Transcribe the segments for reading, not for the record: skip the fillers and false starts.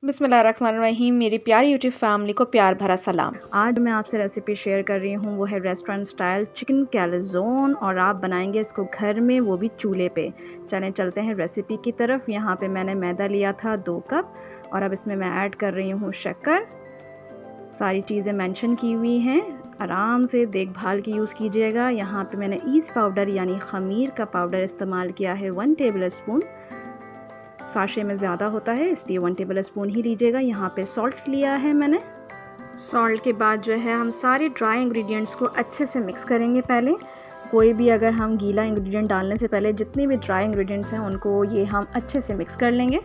बिस्मिल्लाहिर्रहमानिर्रहीम। मेरी प्यारी यूट्यूब फैमिली को प्यार भरा सलाम। आज मैं आपसे रेसिपी शेयर कर रही हूँ, वो है रेस्टोरेंट स्टाइल चिकन कैलज़ोन, और आप बनाएंगे इसको घर में, वो भी चूल्हे पे। चलते हैं रेसिपी की तरफ। यहाँ पे मैंने मैदा लिया था 2 कप, और अब इसमें मैं ऐड कर रही हूँ शक्कर। सारी चीज़ें मेंशन की हुई हैं, आराम से देखभाल की यूज़ कीजिएगा। यहाँ पे मैंने ईस्ट पाउडर यानी ख़मीर का पाउडर इस्तेमाल किया है 1 टेबल स्पून। साशे में ज़्यादा होता है इसलिए 1 टेबल स्पून ही लीजिएगा। यहाँ पे सॉल्ट लिया है मैंने। सॉल्ट के बाद जो है हम सारे ड्राई इंग्रेडिएंट्स को अच्छे से मिक्स करेंगे। पहले कोई भी अगर हम गीला इंग्रेडिएंट डालने से पहले जितने भी ड्राई इंग्रेडिएंट्स हैं उनको ये हम अच्छे से मिक्स कर लेंगे।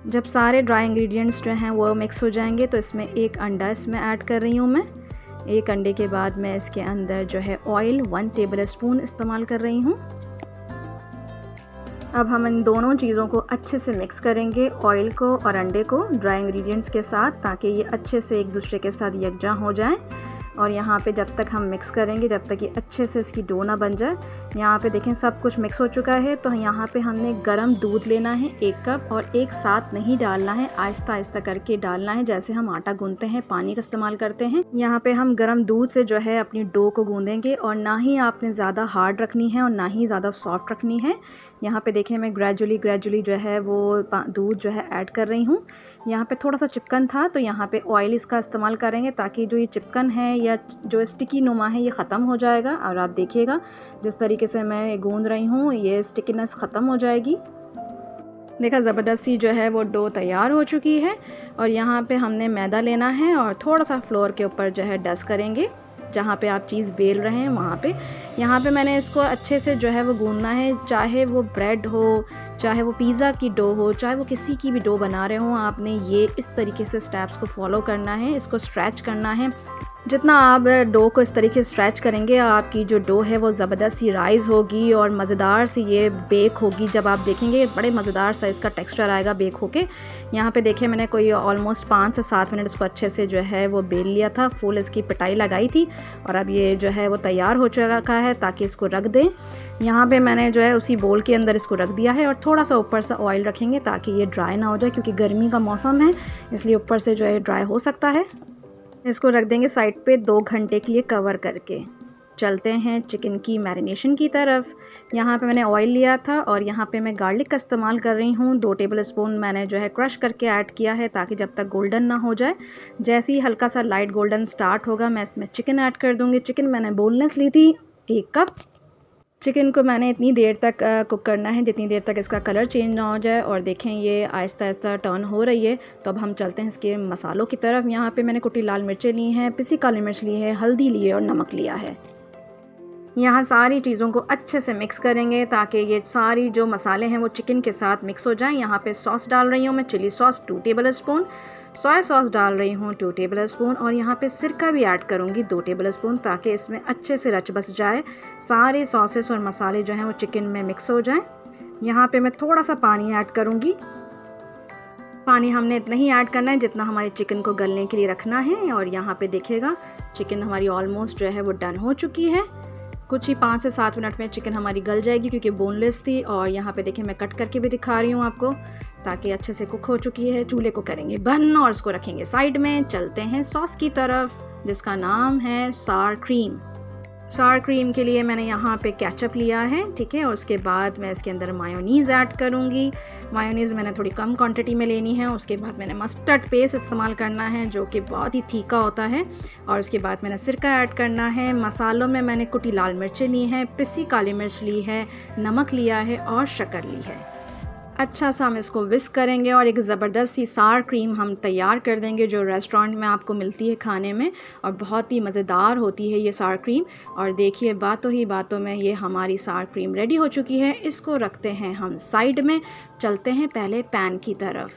जब सारे ड्राई इंग्रेडिएंट्स जो हैं वो मिक्स हो जाएंगे तो इसमें 1 अंडा इसमें ऐड कर रही हूँ मैं। 1 अंडे के बाद मैं इसके अंदर जो है ऑयल 1 टेबल स्पून इस्तेमाल कर रही हूँ। अब हम इन दोनों चीज़ों को अच्छे से मिक्स करेंगे, ऑयल को और अंडे को ड्राई इंग्रेडिएंट्स के साथ, ताकि ये अच्छे से एक दूसरे के साथ यकजा हो जाएं। और यहाँ पे जब तक हम मिक्स करेंगे, जब तक ये अच्छे से इसकी डो ना बन जाए। यहाँ पे देखें सब कुछ मिक्स हो चुका है। तो यहाँ पे हमने गरम दूध लेना है 1 कप, और एक साथ नहीं डालना है, आहिस्ता आहिस्ता करके डालना है, जैसे हम आटा गूंथते हैं, पानी का इस्तेमाल करते हैं। यहाँ पे हम गरम दूध से जो है अपनी डो को गूंदेंगे, और ना ही आपने ज़्यादा हार्ड रखनी है और ना ही ज़्यादा सॉफ्ट रखनी है। यहाँ पे देखें मैं ग्रेजुअली जो है वो दूध जो है ऐड कर रही हूँ। यहाँ पे थोड़ा सा चिपकन था तो यहाँ पे ऑयल इसका इस्तेमाल करेंगे, ताकि जो ये चिपकन है या जो स्टिकी नुमा है ये ख़त्म हो जाएगा। और आप देखिएगा जिस तरीके से मैं गूंद रही हूँ ये स्टिकीनेस ख़त्म हो जाएगी। देखा ज़बरदस्ती जो है वो डो तैयार हो चुकी है। और यहाँ पे हमने मैदा लेना है और थोड़ा सा फ्लोर के ऊपर जो है डस्ट करेंगे, जहाँ पे आप चीज़ बेल रहे हैं वहाँ पे। यहाँ पे मैंने इसको अच्छे से जो है वो गूंदना है, चाहे वो ब्रेड हो, चाहे वो पिज़्ज़ा की डो हो, चाहे वो किसी की भी डो बना रहे हो, आपने ये इस तरीके से स्टेप्स को फॉलो करना है, इसको स्ट्रेच करना है। जितना आप डो को इस तरीके से स्ट्रेच करेंगे, आपकी जो डो है वो ज़बरदस्त सी राइज़ होगी और मज़ेदार सी ये बेक होगी। जब आप देखेंगे बड़े मज़ेदार सा इसका टेक्सचर आएगा बेक होके। यहाँ पे देखिए मैंने कोई ऑलमोस्ट 5 से 7 मिनट इसको अच्छे से जो है वो बेल लिया था, फुल इसकी पिटाई लगाई थी, और अब ये जो है वो तैयार हो चुका है, ताकि इसको रख दें। यहाँ पे मैंने जो है उसी बोल के अंदर इसको रख दिया है, और थोड़ा सा ऊपर से ऑयल रखेंगे ताकि ये ड्राई ना हो जाए, क्योंकि गर्मी का मौसम है इसलिए ऊपर से जो है ड्राई हो सकता है। इसको रख देंगे साइड पे 2 घंटे के लिए कवर करके। चलते हैं चिकन की मैरिनेशन की तरफ। यहाँ पे मैंने ऑयल लिया था, और यहाँ पे मैं गार्लिक का इस्तेमाल कर रही हूँ। 2 टेबल स्पून मैंने जो है क्रश करके ऐड किया है, ताकि जब तक गोल्डन ना हो जाए। जैसे ही हल्का सा लाइट गोल्डन स्टार्ट होगा मैं इसमें चिकन ऐड कर दूँगी। चिकन मैंने बोनलेस ली थी 1 कप। चिकन को मैंने इतनी देर तक कुक करना है जितनी देर तक इसका कलर चेंज ना हो जाए। और देखें ये आहिस्ता आहिस्ता टर्न हो रही है। तो अब हम चलते हैं इसके मसालों की तरफ। यहाँ पे मैंने कुटी लाल मिर्चें ली हैं, पिसी काली मिर्च ली है, हल्दी ली है और नमक लिया है। यहाँ सारी चीज़ों को अच्छे से मिक्स करेंगे, ताकि ये सारी जो मसाले हैं वो चिकन के साथ मिक्स हो जाएं। यहाँ पे सॉस डाल रही हूँ मैं, chilli sauce 2 tablespoon, soya sauce डाल रही हूँ 2 टेबल स्पून, और यहाँ पे सिरका भी ऐड करूँगी 2 टेबल स्पून, ताकि इसमें अच्छे से रच बस जाए, सारे सॉसेस और मसाले जो हैं वो चिकन में मिक्स हो जाएं। यहाँ पे मैं थोड़ा सा पानी ऐड करूँगी। पानी हमने इतना ही ऐड करना है जितना हमारे चिकन को गलने के लिए रखना है। और यहाँ पे देखिएगा चिकन हमारी ऑलमोस्ट जो है वो डन हो चुकी है। कुछ ही 5 से 7 मिनट में चिकन हमारी गल जाएगी, क्योंकि बोनलेस थी। और यहाँ पे देखिए मैं कट करके भी दिखा रही हूँ आपको, ताकि अच्छे से कुक हो चुकी है। चूल्हे को करेंगे बंद और इसको रखेंगे साइड में। चलते हैं सॉस की तरफ, जिसका नाम है सार क्रीम। सार क्रीम के लिए मैंने यहाँ पे केचप लिया है, ठीक है। और उसके बाद मैं इसके अंदर मायोनीज़ ऐड करूँगी। मायोनीज़ मैंने थोड़ी कम क्वांटिटी में लेनी है। उसके बाद मैंने मस्टर्ड पेस्ट इस्तेमाल करना है, जो कि बहुत ही तीखा होता है। और उसके बाद मैंने सिरका ऐड करना है। मसालों में मैंने कुटी लाल मिर्चें ली हैं, पिसी काली मिर्च ली है, नमक लिया है और शक्कर ली है। अच्छा सा हम इसको विस्क करेंगे, और एक ज़बरदस्त सी सार क्रीम हम तैयार कर देंगे, जो रेस्टोरेंट में आपको मिलती है खाने में, और बहुत ही मज़ेदार होती है ये सार क्रीम। और देखिए बातों ही बातों में ये हमारी सार क्रीम रेडी हो चुकी है। इसको रखते हैं हम साइड में। चलते हैं पहले पैन की तरफ।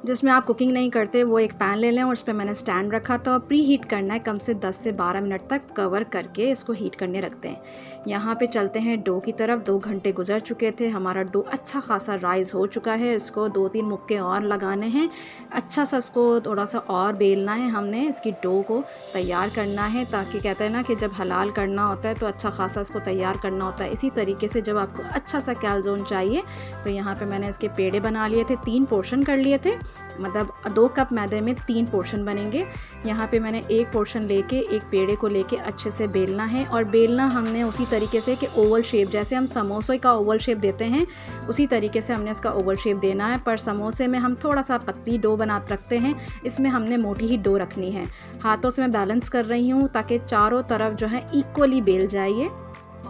जिसमें आप कुकिंग नहीं करते वो एक पैन ले लें और उस पर मैंने स्टैंड रखा था। प्री हीट करना है, कम से 10 से 12 मिनट तक कवर करके इसको हीट करने रखते हैं। यहाँ पे चलते हैं डो की तरफ। 2 घंटे गुजर चुके थे, हमारा डो अच्छा खासा राइज़ हो चुका है। इसको 2-3 मुक्के और लगाने हैं, अच्छा सा इसको थोड़ा सा और बेलना है। हमने इसकी डो को तैयार करना है, ताकि कहते हैं ना कि जब हलाल करना होता है तो अच्छा खासा इसको तैयार करना होता है। इसी तरीके से जब आपको अच्छा सा कैलज़ोन चाहिए तो यहाँ पे मैंने इसके पेड़े बना लिए थे, 3 पोर्शन कर लिए थे, मतलब 2 कप मैदे में 3 पोर्शन बनेंगे। यहाँ पे मैंने 1 पोर्शन लेके एक पेड़े को लेके अच्छे से बेलना है, और बेलना हमने उसी तरीके से कि ओवल शेप, जैसे हम समोसे का ओवल शेप देते हैं उसी तरीके से हमने इसका ओवल शेप देना है। पर समोसे में हम थोड़ा सा पतली डो बना रखते हैं, इसमें हमने मोटी ही डो रखनी है। हाथों से मैं बैलेंस कर रही हूँ ताकि चारों तरफ जो है इक्वली बेल जाए।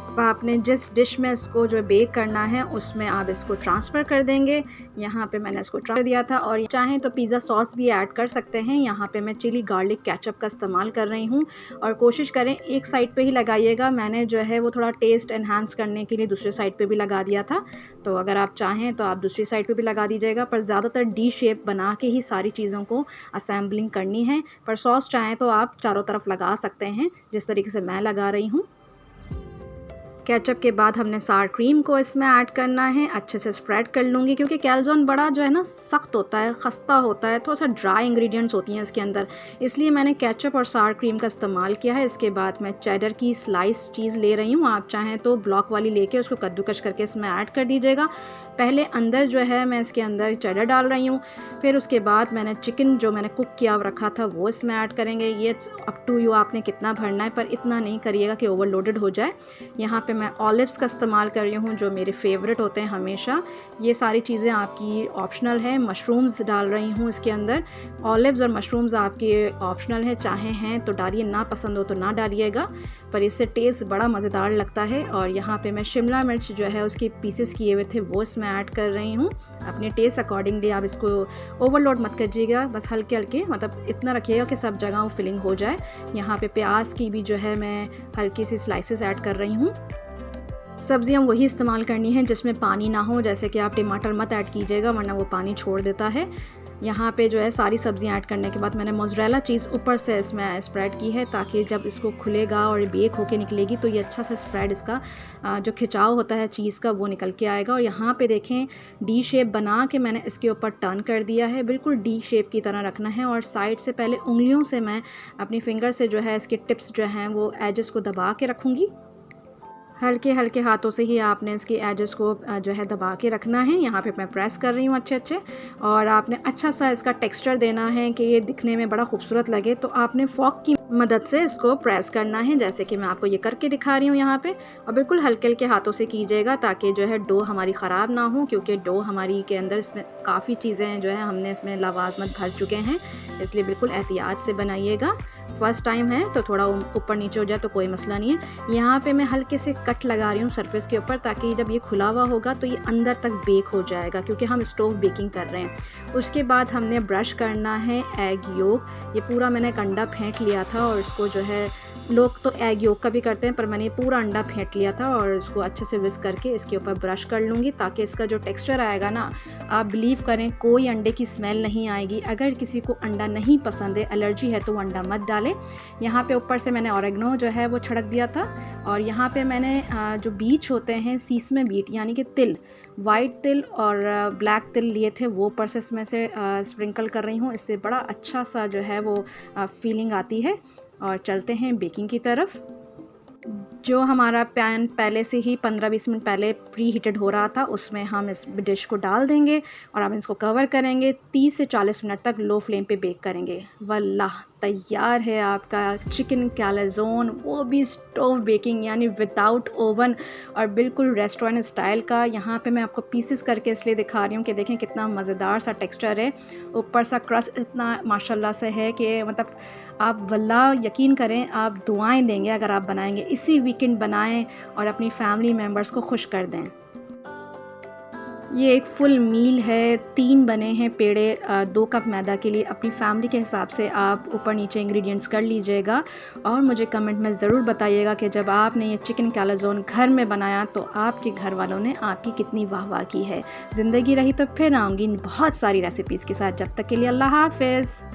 अब आपने जिस डिश में इसको जो बेक करना है उसमें आप इसको ट्रांसफ़र कर देंगे। यहाँ पे मैंने इसको ट्रांसफ़र दिया था, और चाहें तो पिज़्ज़ा सॉस भी ऐड कर सकते हैं। यहाँ पे मैं चिली गार्लिक केचप का इस्तेमाल कर रही हूँ, और कोशिश करें एक साइड पे ही लगाइएगा। मैंने जो है वो थोड़ा टेस्ट एनहांस करने के लिए दूसरे साइड पे भी लगा दिया था, तो अगर आप चाहें तो आप दूसरी साइड पे भी लगा दीजिएगा। पर ज़्यादातर डी शेप बना के ही सारी चीज़ों को असेंबलिंग करनी है। पर सॉस चाहें तो आप चारों तरफ लगा सकते हैं, जिस तरीके से मैं लगा रही हूँ। केचप के बाद हमने सार क्रीम को इसमें ऐड करना है, अच्छे से स्प्रेड कर लूँगी, क्योंकि कैलज़ोन बड़ा जो है ना सख्त होता है, खस्ता होता है, थोड़ा सा ड्राई इंग्रेडिएंट्स होती हैं इसके अंदर, इसलिए मैंने केचप और सार क्रीम का इस्तेमाल किया है। इसके बाद मैं चेडर की स्लाइस चीज़ ले रही हूँ, आप चाहें तो ब्लॉक वाली लेके उसको कद्दूकश करके इसमें ऐड कर दीजिएगा। पहले अंदर जो है मैं इसके अंदर चेडर डाल रही हूँ, फिर उसके बाद मैंने चिकन जो मैंने कुक किया रखा था वो इसमें ऐड करेंगे। ये अप टू यू आपने कितना भरना है, पर इतना नहीं करिएगा कि ओवरलोडेड हो जाए। यहाँ पे मैं ऑलिव्स का इस्तेमाल कर रही हूँ, जो मेरे फेवरेट होते हैं हमेशा। ये सारी चीज़ें आपकी ऑप्शनल है। मशरूम्स डाल रही हूँ इसके अंदर। ऑलिव्स और मशरूम्स आपके ऑप्शनल है, चाहे हैं तो डालिए, ना पसंद हो तो ना डालिएगा, पर इससे टेस्ट बड़ा मज़ेदार लगता है। और यहाँ पे मैं शिमला मिर्च जो है उसके पीसेस किए हुए थे वो इसमें ऐड कर रही हूँ। अपने टेस्ट अकॉर्डिंगली आप इसको ओवरलोड मत करिएगा, बस हल्के हल्के, मतलब इतना रखिएगा कि सब जगह वो फिलिंग हो जाए। यहाँ पे प्याज की भी जो है मैं हल्की सी स्लाइसेस ऐड कर रही हूँ। सब्जियाँ वही इस्तेमाल करनी है जिसमें पानी ना हो, जैसे कि आप टमाटर मत ऐड कीजिएगा वरना वो पानी छोड़ देता है। यहाँ पे जो है सारी सब्जियाँ ऐड करने के बाद मैंने मोज़रेला चीज़ ऊपर से इसमें स्प्रेड की है, ताकि जब इसको खुलेगा और बेक होके निकलेगी तो ये अच्छा सा स्प्रेड, इसका जो खिंचाव होता है चीज़ का वो निकल के आएगा। और यहाँ पे देखें डी शेप बना के मैंने इसके ऊपर टर्न कर दिया है, बिल्कुल डी शेप की तरह रखना है। और साइड से पहले उंगलियों से मैं अपनी फिंगर से जो है इसके टिप्स जो हैं वो एजेस को दबा के रखूँगी। हल्के हल्के हाथों से ही आपने इसकी एजेस को जो है दबा के रखना है। यहाँ पे मैं प्रेस कर रही हूँ अच्छे, और आपने अच्छा सा इसका टेक्सचर देना है कि ये दिखने में बड़ा खूबसूरत लगे। तो आपने फॉक की मदद से इसको प्रेस करना है, जैसे कि मैं आपको ये करके दिखा रही हूँ यहाँ पे। और बिल्कुल हल्के हल्के हाथों से कीजिएगा, ताकि जो है डो हमारी ख़राब ना हो, क्योंकि डो हमारी के अंदर इसमें काफ़ी चीज़ें जो है हमने इसमें लवाजमत भर चुके हैं, इसलिए बिल्कुल एहतियात से बनाइएगा। फर्स्ट टाइम है तो थोड़ा ऊपर नीचे हो जाए तो कोई मसला नहीं है। यहाँ पे मैं हल्के से कट लगा रही हूँ सरफेस के ऊपर, ताकि जब ये खुला हुआ होगा तो ये अंदर तक बेक हो जाएगा, क्योंकि हम स्टोव बेकिंग कर रहे हैं। उसके बाद हमने ब्रश करना है एग योक। ये पूरा मैंने एक अंडा फेंट लिया था, और इसको जो है लोग तो एग योक का भी करते हैं, पर मैंने पूरा अंडा फेंट लिया था और इसको अच्छे से विस्क करके इसके ऊपर ब्रश कर लूँगी, ताकि इसका जो टेक्सचर आएगा ना, आप बिलीव करें कोई अंडे की स्मेल नहीं आएगी। अगर किसी को अंडा नहीं पसंद है, एलर्जी है, तो वो अंडा मत डालें। यहाँ पे ऊपर से मैंने ऑरेगनो जो है वो छिड़क दिया था, और यहाँ पे मैंने जो बीज होते हैं सीसमे बीट यानी कि तिल, वाइट तिल और ब्लैक तिल लिए थे, वो ऊपर से इसमें से स्प्रिंकल कर रही हूँ। इससे बड़ा अच्छा सा जो है वो फीलिंग आती है। और चलते हैं बेकिंग की तरफ। जो हमारा पैन पहले से ही 15-20 मिनट पहले प्री हीटेड हो रहा था, उसमें हम इस डिश को डाल देंगे और हम इसको कवर करेंगे। 30 से 40 मिनट तक लो फ्लेम पे बेक करेंगे। वल्लाह तैयार है आपका चिकन कैलज़ोन, वो भी स्टोव बेकिंग यानी विदाउट ओवन, और बिल्कुल रेस्टोरेंट स्टाइल का। यहाँ पे मैं आपको पीसेस करके इसलिए दिखा रही हूँ कि देखें कितना मज़ेदार सा टेक्सचर है। ऊपर सा क्रस्ट इतना माशाल्लाह से है कि मतलब आप वल्लाह यकीन करें, आप दुआएं देंगे अगर आप बनाएंगे। इसी वीकेंड बनाएं और अपनी फैमिली मेम्बर्स को खुश कर दें। ये एक फुल मील है, 3 बने हैं पेड़े 2 कप मैदा के लिए। अपनी फैमिली के हिसाब से आप ऊपर नीचे इंग्रेडिएंट्स कर लीजिएगा और मुझे कमेंट में ज़रूर बताइएगा कि जब आपने ये चिकन कैलाज़ोन घर में बनाया तो आपके घर वालों ने आपकी कितनी वाह-वाह की है। ज़िंदगी रही तो फिर आऊँगी बहुत सारी रेसिपीज़ के साथ। जब तक के लिए अल्लाह हाफ़िज़।